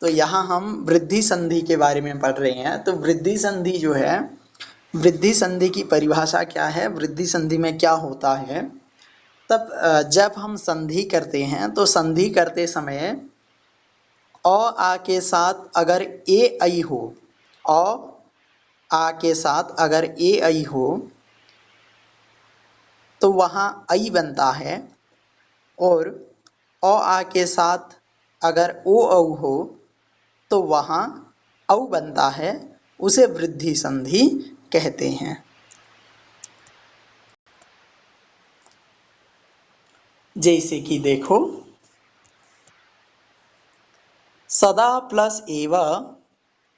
तो यहाँ हम वृद्धि संधि के बारे में पढ़ रहे हैं। तो वृद्धि संधि जो है, वृद्धि संधि की परिभाषा क्या है, वृद्धि संधि में क्या होता है। तब जब हम संधि करते हैं तो संधि करते समय अ आ के साथ अगर ए आई हो, अ आ के साथ अगर ए आई हो तो वहाँ आई बनता है, और अ आ के साथ अगर ओ औ हो तो वहाँ औ बनता है, उसे वृद्धि संधि कहते हैं। जैसे कि देखो, सदा प्लस एव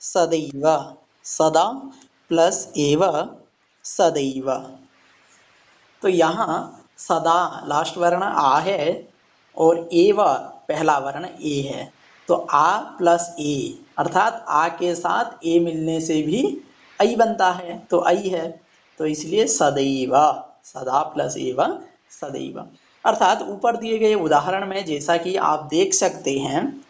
सदैव, सदा प्लस एव सदैव। तो यहाँ सदा लास्ट वर्ण आ है और एव पहला वर्ण ए है, तो आ प्लस ए अर्थात आ के साथ ए मिलने से भी आई बनता है, तो आई है, तो इसलिए सदैव, सदा प्लस एव सदैव। अर्थात ऊपर दिए गए उदाहरण में जैसा कि आप देख सकते हैं,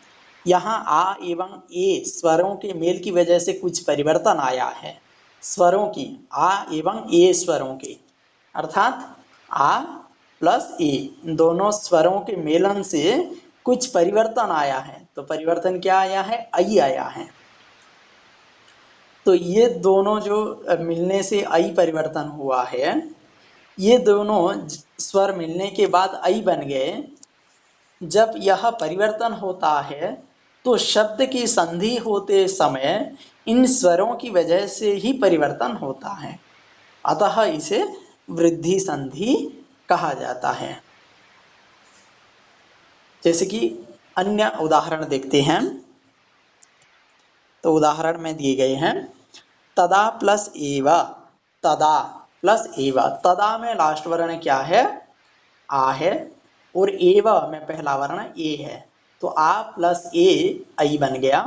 यहाँ आ एवं ए स्वरों के मेल की वजह से कुछ परिवर्तन आया है। स्वरों की, आ एवं ए स्वरों के, अर्थात आ प्लस ए दोनों स्वरों के मेलन से कुछ परिवर्तन आया है। तो परिवर्तन क्या आया है, आई आया है। तो ये दोनों जो मिलने से आई परिवर्तन हुआ है, ये दोनों स्वर मिलने के बाद आई बन गए। जब यह परिवर्तन होता है तो शब्द की संधि होते समय इन स्वरों की वजह से ही परिवर्तन होता है, अतः इसे वृद्धि संधि कहा जाता है। जैसे कि अन्य उदाहरण देखते हैं, तो उदाहरण में दिए गए हैं, तदा प्लस एव, तदा प्लस एव, तदा में लास्ट वर्ण क्या है, आ है, और एव में पहला वर्ण ए है, तो आ प्लस ए आई बन गया।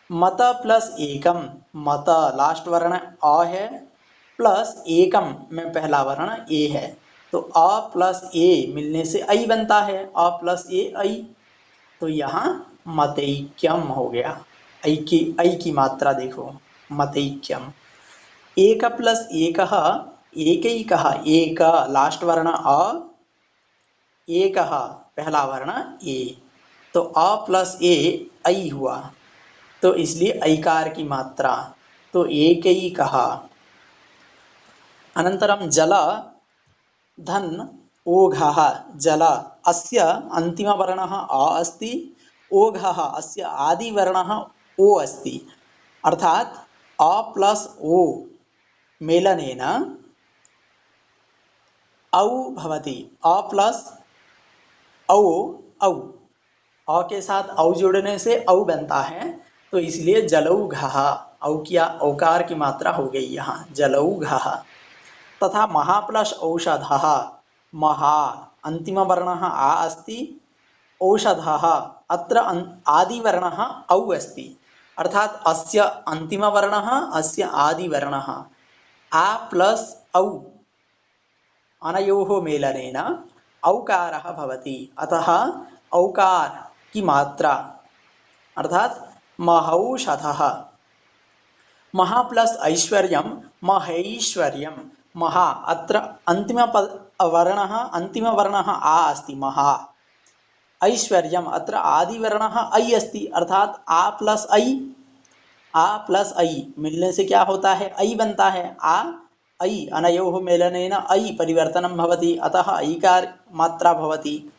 मत प्लस एकम, मत लास्ट वर्ण अ है, प्लस एकम में पहला वर्ण ए है, तो अ प्लस ए मिलने से आई बनता है, अ प्लस ए आई, तो यहाँ मतैक्यम हो गया। आई की मात्रा देखो, मतैक्यम। एक प्लस एक एकैकः, एक लास्ट वर्ण अ, एक पहला वर्ण ए, तो अ प्लस ए आई हुआ, तो इसलिए ऐकार की मात्रा, तो एकैकः। अनन्तरं जल धन ओघः, जल अस्य अन्तिमवर्णः अ अस्ति, ओघः अस्य आदिवर्णः ओ अस्ति, अर्थात अ प्लस ओ मेलनेन औ भवति, अ प्लस औ औ, अ के साथ औ जोड़ने से औ बनता है, तो इसलिए जलौघः, औ किया औकार की मात्रा हो गई यहाँ जलौघः। तथा महा प्लस औषधः, महा अंतिम वर्णः आ अस्ति, औषधः अत्र आदिवर्णः औ अस्ति, अर्थात अस्य अंतिम वर्णः अस्य आदिवर्णः आ प्लस औ अनयोः मेलनेन औकारः भवति, अतः औकार की मात्रा अर्थात महौषधः। महा प्लस ऐश्वर्यं महैश्वर्यं, महा अत्र अंतिम वर्णः अंतिम वर्णः आ अस्ति, महा, ऐश्वर्यम् अत्र आदिवर्णः ऐ अस्ति, अर्थात आ प्लस ऐ, आ प्लस ऐ मिलने से क्या होता है, ऐ बनता है, आ ऐ अनयोः मेलनेन ऐ परिवर्तनं भवति, अतः ऐकार मात्रा भवति।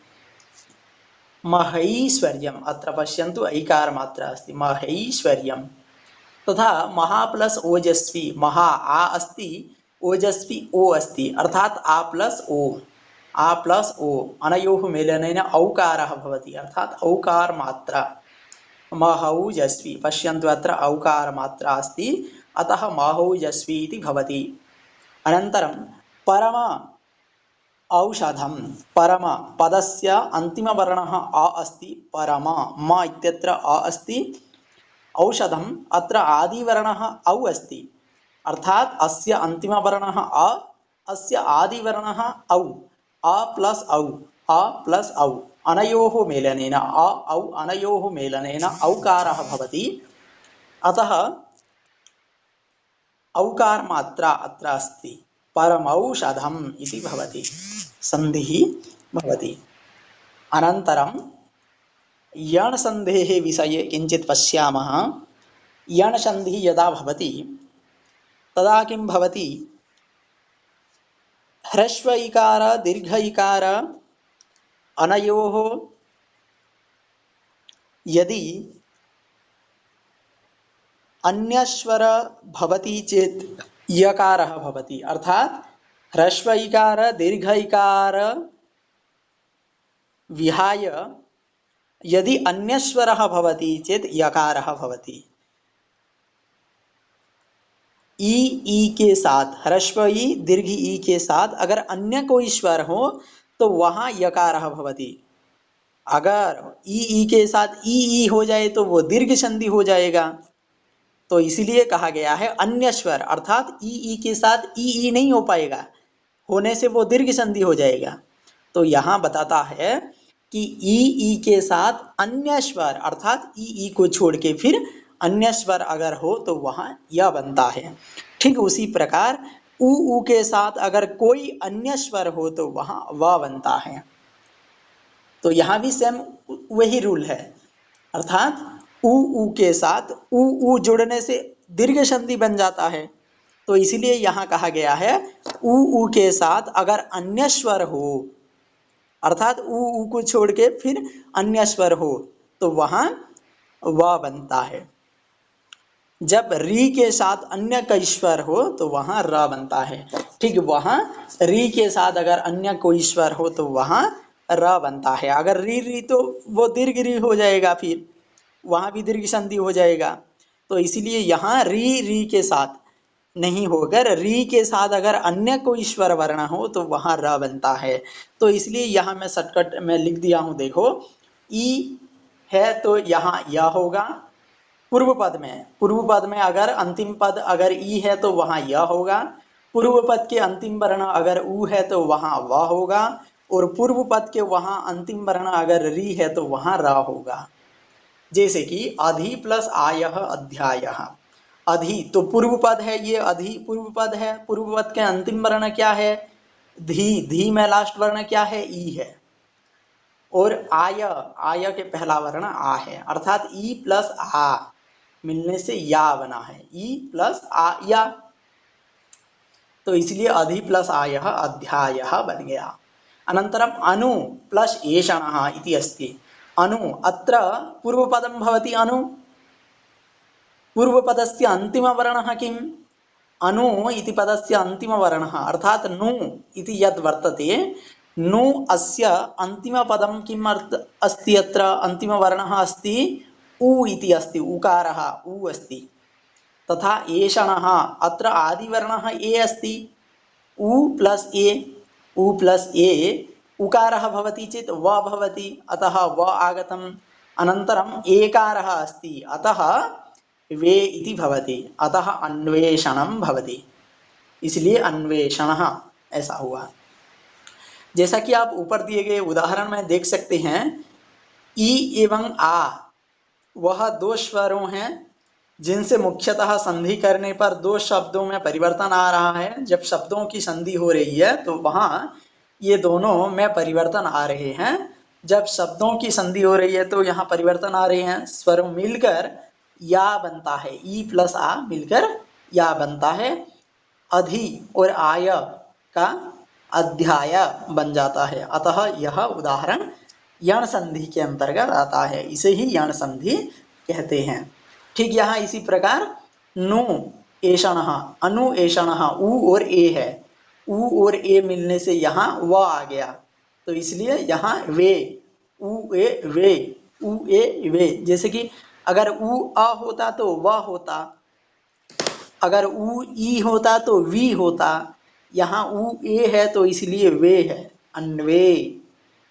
महैश्वर्यम् अत्र पश्यन्तु ऐकार मात्रा अस्ति, महैश्वर्यम्। तथा महा प्लस ओजस्वी, महा आ अस्ति, ओजस्वी ओ अस्ति, अर्थात आ प्लस ओ, आ प्लस ओ अनयोः मेलनेन औकारः भवति, अर्थात औकार मात्रा। महौजस्वी पश्यन्तु अत्र औकार मात्रा अस्ति, अतः महौजस्वी इति भवति। अनन्तरं परम औषधं, परम पदस्य अन्तिमवर्णः अ अस्ति, परम, म इत्यत्र अ अस्ति, औषधम् अत्र आदिवर्णः औ अस्ति, अर्थात अस्य अन्तिमवर्णः अ, अस्य आदिवर्णः औ, अ प्लस औ, अ प्लस औ, अनयोः मेलनेन अ औ अनयोः मेलनेन औकारः भवति। अतः औकार मात्रा अत्र अस्ति, परमौषधम् इति भवति, सन्धिः भवति। अनन्तरं यण् सन्धेः विषये किञ्चित् पश्यामः। यण् सन्धिः यदा भवति तदा किं भवति, ह्रस्व इकार दीर्घ इकार अनयोः यदि अन्यस्वर भवति चेत् यकारः भवति, अर्थात ह्रस्व इकार दीर्घ इकार विहाय यदि अन्यस्वरः भवति चेत् यकारः भवति। ई के साथ, ह्रस्व ई दीर्घ ई के साथ अगर अन्य कोई स्वर हो तो वहां यकारः भवति। अगर ई के साथ ई हो जाए तो वो दीर्घ संधि हो जाएगा। तो इसीलिए कहा गया है अन्य स्वर, अर्थात ई के साथ ई नहीं हो पाएगा, होने से वो दीर्घ संधि हो जाएगा। तो यहाँ बताता है कि ई के साथ अन्य स्वर अर्थात ई को छोड़ के फिर अन्य स्वर अगर हो तो वहां यह बनता है। ठीक उसी प्रकार उ के साथ अगर कोई अन्य स्वर हो तो वहां व बनता है। तो यहाँ भी सेम वही रूल है, अर्थात उ के साथ उ जुड़ने से दीर्घ संधि बन जाता है। तो इसीलिए यहाँ कहा गया है उ के साथ अगर अन्य स्वर हो, अर्थात उ को छोड़ के फिर अन्य स्वर हो तो वहां व बनता है। जब री के साथ अन्य का स्वर हो तो वहां र बनता है। ठीक, वहां री के साथ अगर अन्य कोई स्वर हो तो वहां र बनता है। अगर री तो वो दीर्घ री हो जाएगा, फिर वहां भी दीर्घ संधि हो जाएगा। तो इसीलिए यहाँ री के साथ नहीं होकर री के साथ अगर अन्य कोई स्वर वर्ण हो तो वहां र बनता है। तो इसलिए यहाँ मैं शॉर्टकट में लिख दिया हूं, देखो ई है तो यहाँ यह होगा। पूर्व पद में अगर अंतिम पद अगर ई है तो वहां यह होगा। पूर्व पद के अंतिम वर्ण अगर उ है तो वहां व होगा, और पूर्व पद के वहां अंतिम वर्ण अगर री है तो वहां र होगा। जैसे कि अधि प्लस आयः अध्यायः। अधि तो पूर्व पद है, ये अधि पूर्व पद है। पूर्व पद के अंतिम वर्ण क्या है, धी में लास्ट वर्ण क्या है, ई है। और आय के पहला वर्ण आ है, अर्थात ई प्लस आ मिलने से या बना है, ई प्लस आ या। तो इसलिए अधि प्लस आयः अध्यायः बन गया। अनन्तरम अनु प्लस एषणः इति अस्ति। अनु अत्र पूर्वपदं भवति अनु, पूर्वपदस्य अन्तिमवर्णः किम्, अनु इति पदस्य अन्तिमवर्णः अर्थात् नु इति यद् वर्तते, नु अस्य अन्तिमपदं किम् अस्ति, अत्र अन्तिमवर्णः अस्ति उ इति अस्ति, उकारः उ अस्ति। तथा एषणः अत्र आदिवर्णः ए अस्ति, उ प्लस ए उकारः भवति चेत् व भवति, अतः व आगतम्। अनन्तरम् एकारः अस्ति अतः वे इति भवति, अतः अन्वेषणं भवति, इसलिए अन्वेषणः ऐसा हुआ। जैसा कि आप ऊपर दिए गए उदाहरण में देख सकते हैं, ई एवं आ वह दो स्वरों हैं जिनसे मुख्यतः संधि करने पर दो शब्दों में परिवर्तन आ रहा है। जब शब्दों की संधि हो रही है तो वहां ये दोनों में परिवर्तन आ रहे हैं। जब शब्दों की संधि हो रही है तो यहाँ परिवर्तन आ रहे हैं, स्वर मिलकर या बनता है, ई प्लस आ मिलकर या बनता है। अधि और आय का अध्याय बन जाता है, अतः यह उदाहरण यण संधि के अंतर्गत आता है, इसे ही यण संधि कहते हैं। ठीक, यहाँ इसी प्रकार नु एषणः अनु एषणः उ और ए है, उ और ए मिलने से यहाँ व आ गया, तो इसलिए यहाँ वे उ ए वे उ ए वे। जैसे कि अगर उ अ होता तो व होता, अगर उ ई होता तो वी होता, यहाँ उ ए है तो इसलिए वे है, अन्वे,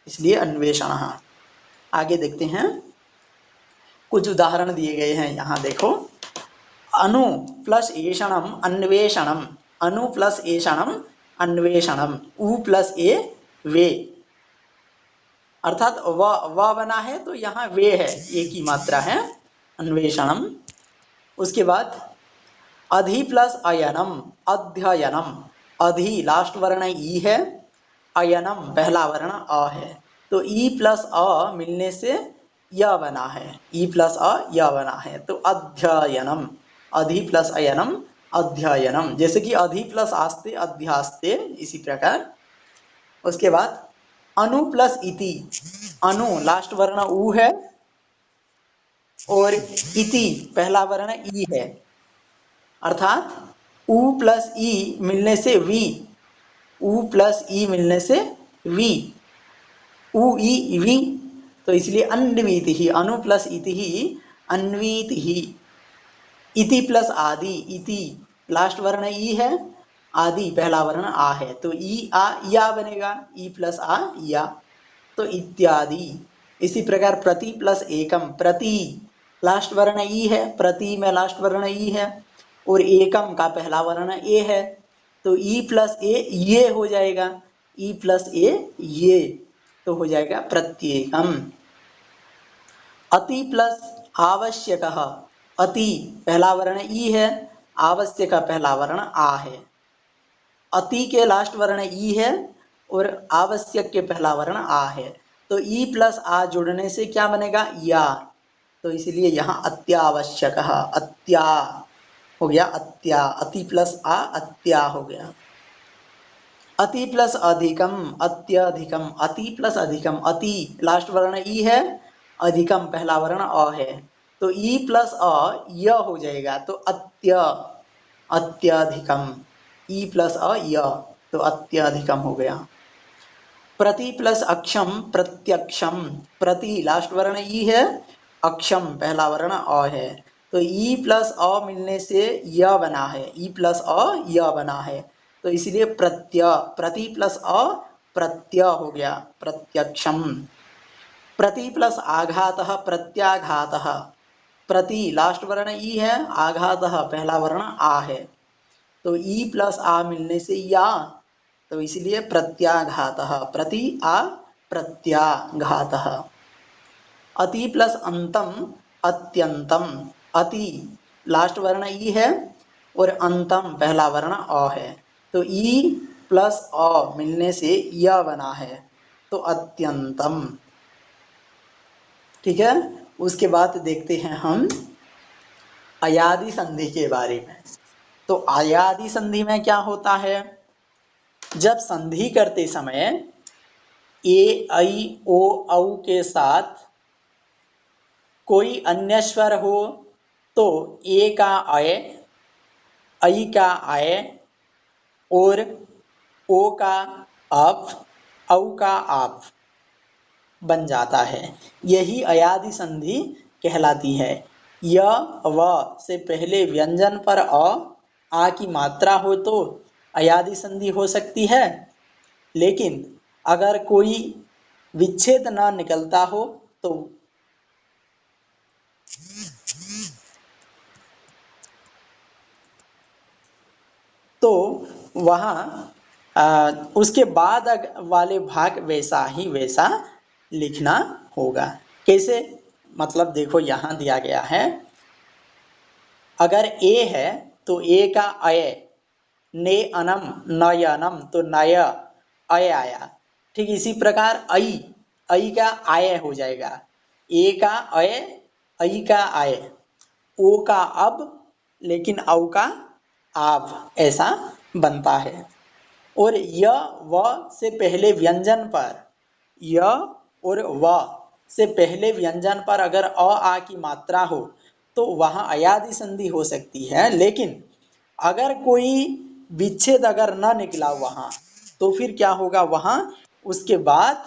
इसलिए अन्वेषण। आगे देखते हैं, कुछ उदाहरण दिए गए हैं यहाँ देखो। अनु प्लस एषणम अन्वेषणम, अनु प्लस एषणम अन्वेषणम, उ प्लस ए वे। अर्थात व बना है तो यहाँ वे है, एक ही मात्रा है, अन्वेषणम। उसके बाद अधि प्लस अयनम, अध्ययनम। अधि लास्ट वर्ण ई है, अयनम पहला वर्ण अ है, तो ई प्लस अ मिलने से य बना है, ई प्लस अ य बना है, तो अध्ययनम। अधि प्लस अयनम अध्ययनम, जैसे कि अधि प्लस आस्ते अध्यास्ते, इसी प्रकार। उसके बाद अनु प्लस इति, अनु लास्ट वर्ण उ है और इति पहला वर्ण ई है, अर्थात उ प्लस ई मिलने से वी, उ प्लस ई मिलने से वी, उ ई वी, तो इसलिए अन्वीति ही, अनु प्लस इति ही अन्वीति ही। इति प्लस आदि, इति लास्ट वर्ण ई है, आदि पहला वर्ण आ है, तो ई आ या बनेगा, ई प्लस आ या, तो इत्यादि। इसी प्रकार प्रति प्लस एकम, प्रति लास्ट वर्ण ई है, प्रति में लास्ट वर्ण ई है और एकम का पहला वर्ण ए है, तो ई प्लस ए ये हो जाएगा, ई प्लस ए ये, तो हो जाएगा प्रत्येकम। अति प्लस आवश्यक, अति पहला वर्ण ई है, आवश्यक पहला वर्ण आ है, अति के लास्ट वर्ण ई है और आवश्यक के पहला वर्ण आ है, तो ई प्लस आ जुड़ने से क्या बनेगा, या, तो इसलिए यहाँ अत्यावश्यक, अत्या हो गया, अत्या, अति प्लस आ अत्या हो गया। अति प्लस अधिकम, अत्यधिकम, अति प्लस अधिकम, अति लास्ट वर्ण ई है, अधिकम पहला वर्ण अ है, तो ई प्लस अ य हो जाएगा, तो अत्यधिकम, ई प्लस अ य, तो अत्यधिकम हो गया। प्रति प्लस अक्षम प्रत्यक्षम, प्रति लास्ट वर्ण ई है, अक्षम पहला वर्ण अ है, तो ई प्लस अ मिलने से य बना है, ई प्लस अ य बना है, तो इसलिए प्रति प्लस अ प्रत्यय हो गया, प्रत्यक्षम। प्रति प्लस आघात प्रत्याघात, प्रति लास्ट वर्ण ई है, आघात पहला वर्ण आ है, तो ई प्लस आ मिलने से या, तो इसलिए प्रत्याघात, प्रति आ प्रत्याघात। अति प्लस अंतम अत्यंतम, अति लास्ट वर्ण ई है और अंतम पहला वर्ण अ है, तो ई प्लस अ मिलने से य बना है, तो अत्यंतम। ठीक है, उसके बाद देखते हैं हम अयादि संधि के बारे में। तो अयादि संधि में क्या होता है, जब संधि करते समय ए ऐ ओ औ के साथ कोई अन्य स्वर हो तो ए का अय, ऐ का आय और ओ का अप, औ का आप बन जाता है, यही अयादि संधि कहलाती है। य व से पहले व्यंजन पर आ की मात्रा हो तो अयादि संधि हो सकती है, लेकिन अगर कोई विच्छेद न निकलता हो तो वहाँ उसके बाद वाले भाग वैसा ही वैसा लिखना होगा। कैसे, मतलब देखो यहाँ दिया गया है, अगर ए है तो ए का अय, ने अनम नयनम, तो नय अय आया। ठीक इसी प्रकार ऐ का आय हो जाएगा, ए का अय, ऐ का आय, ओ का अब, लेकिन औ का आप, ऐसा बनता है। और य व से पहले व्यंजन पर, य और व से पहले व्यंजन पर अगर आ की मात्रा हो तो वहां अयादि संधि हो सकती है, लेकिन अगर कोई विच्छेद अगर न निकला वहां तो फिर क्या होगा, वहां उसके बाद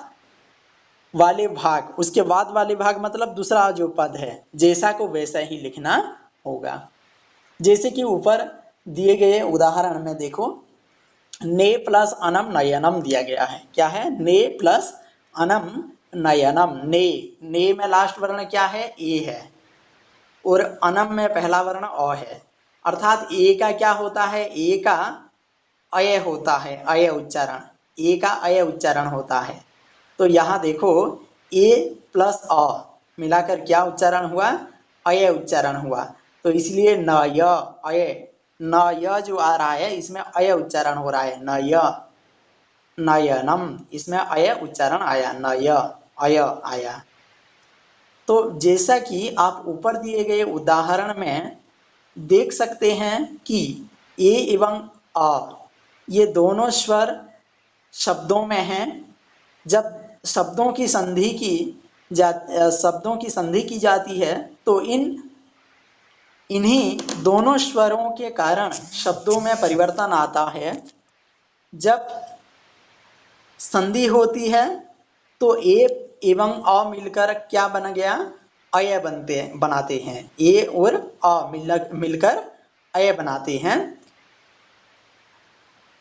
वाले भाग, उसके बाद वाले भाग मतलब दूसरा जो पद है जैसा को वैसा ही लिखना होगा। जैसे कि ऊपर दिए गए उदाहरण में देखो, ने प्लस अनम नयनम दिया गया है, क्या है, ने प्लस अनम नयनम, ने में लास्ट वर्ण क्या है, ए है, और अनम में पहला वर्ण अ है, अर्थात ए का क्या होता है, ए का अय होता है, अय उच्चारण, ए का अय उच्चारण होता है, तो यहाँ देखो ए प्लस अ मिलाकर क्या उच्चारण हुआ, अय उच्चारण हुआ। तो इसलिए नय अय, नय जो आ रहा है इसमें अय उच्चारण हो रहा है, नय नयनम, इसमें अय उच्चारण आया, नय अय आया। तो जैसा कि आप ऊपर दिए गए उदाहरण में देख सकते हैं कि ए एवं अ ये दोनों स्वर शब्दों में हैं। जब शब्दों की संधि की जाती है तो इन्हीं दोनों स्वरों के कारण शब्दों में परिवर्तन आता है। जब संधि होती है तो ए एवं अ मिलकर क्या बन गया, अय बनाते हैं। ए और अ मिलकर अय बनाते हैं।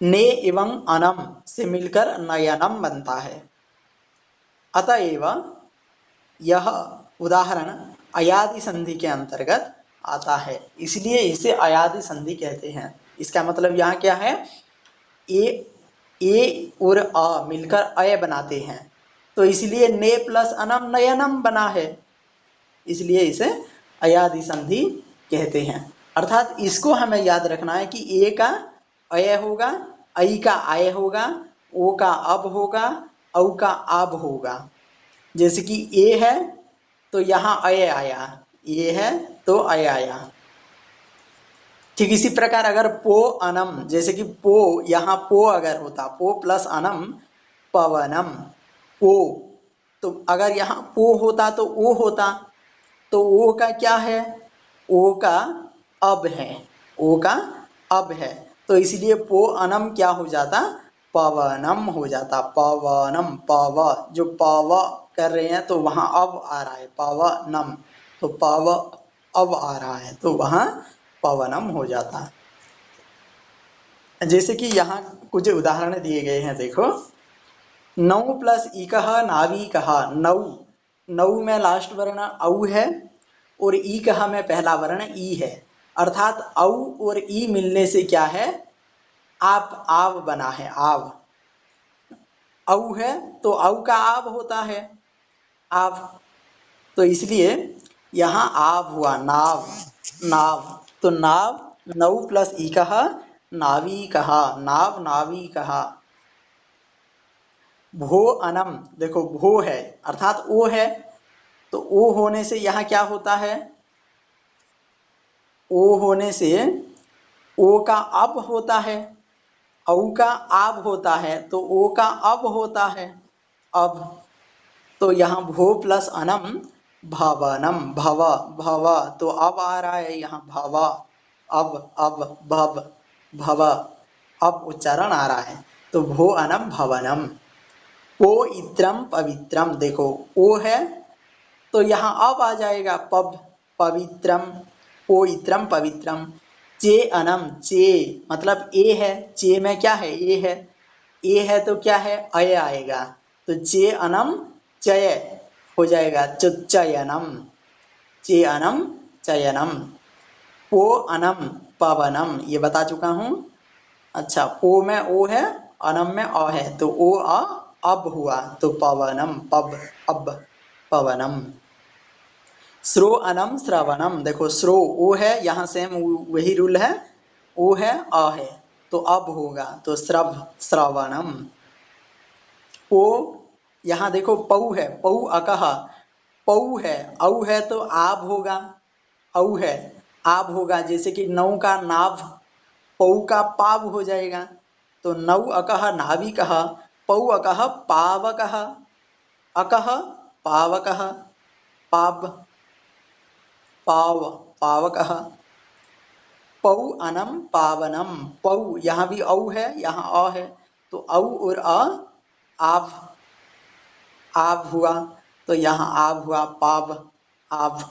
ने एवं अनम से मिलकर नयनम बनता है। अतएव यह उदाहरण अयादि संधि के अंतर्गत आता है, इसलिए इसे अयादि संधि कहते हैं। इसका मतलब यहाँ क्या है, ए और अ मिलकर अय बनाते हैं, तो इसलिए ने प्लस अनम नयनम बना है, इसलिए इसे अयादि संधि कहते हैं। अर्थात इसको हमें याद रखना है कि ए का अय होगा, ऐ का आय होगा, ओ का अब होगा, औ का आब होगा। जैसे कि ए है तो यहाँ अय आया, ये है तो अय आया। ठीक इसी प्रकार अगर पो अनम, जैसे कि पो, यहाँ पो अगर होता, पो प्लस अनम पवनम, पो, तो अगर यहाँ पो होता तो ओ होता, तो ओ का क्या है, ओ का अब है, ओ का अब है, तो इसलिए पो अनम क्या हो जाता, पवनम हो जाता, पवनम, पव जो पव कर रहे हैं तो वहां अब आ रहा है, पवनम, तो पव अब आ रहा है तो वहां पवनम हो जाता। जैसे कि यहाँ कुछ उदाहरण दिए गए हैं, देखो, नौ प्लस इकह नाविकह, नौ, नौ में लास्ट वर्ण औ है और इकह में पहला वर्ण ई है, अर्थात औ और ई मिलने से क्या है, आप आव बना है, आव, औ है तो औ का आव होता है, आव, तो इसलिए यहाँ आव हुआ, नाव, नाव, तो नाव, नौ प्लस इकह नाविकह, नाव नाविकह। भो अनम, देखो भो है अर्थात ओ है, तो ओ होने से यहाँ क्या होता है, ओ होने से ओ का अब होता है, औ का आब होता है, तो ओ का अब होता है, अब, तो यहाँ भो प्लस अनम भवनम, भव, भव, तो अब आ रहा है यहाँ भव, अब भव, भव, अब उच्चारण आ रहा है, तो भो अनम भवनम। पो इत्रम पवित्रम, देखो ओ है तो यहाँ अब आ जाएगा पब, पवित्रम, पो इत्रम पवित्रम। चे अनम, चे मतलब ए है, चे में क्या है, ए है तो क्या है, अय आएगा, तो चे अनम चय हो जाएगा, चयनम, चे अनम चयनम। पो अनम पवनम, ये बता चुका हूं। अच्छा, पो में ओ है, अनम में अ है, तो ओ अ अब हुआ, तो पवनम, पब, अब, पवनम। श्रो अनम श्रवणम, देखो श्रो ओ है, यहाँ सेम वही रूल है, ओ है अ है, तो अब होगा, तो श्रव, श्रवणम। पो, यहाँ देखो पौ है, पौ अकह, पौ है, औ है तो आब होगा, औ है आब होगा, जैसे कि नौ का नाभ, पौ का पाव हो जाएगा, तो नौ अकह नाविकह, पौ अकह पावकः, अकह पावकः, पाव, पाव, पावकः। पौ अनम पावनम, पौ यहाँ भी औ है, यहाँ अ है, तो औ और अ आव, आव हुआ, तो यहाँ आव हुआ, पाव, आव,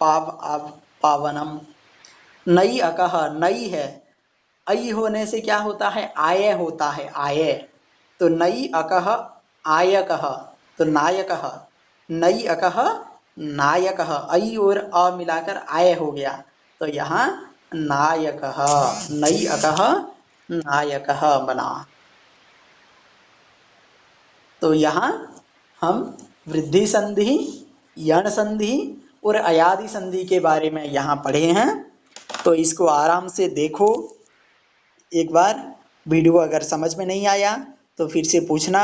पाव, आव, पावनम। नई अकह, नई है, ऐ होने से क्या होता है, आय होता है, आय, तो नई अकह आयकः, तो नायकः, नई अकह नायकः, ऐ और अ मिलाकर आय हो गया, तो यहाँ नायकः, नई अकह नायकः बना। तो यहाँ हम वृद्धि संधि, यण संधि और अयादि संधि के बारे में यहाँ पढ़े हैं। तो इसको आराम से देखो एक बार। वीडियो अगर समझ में नहीं आया तो फिर से पूछना,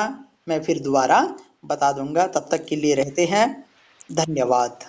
मैं फिर दोबारा बता दूंगा। तब तक के लिए रहते हैं, धन्यवाद।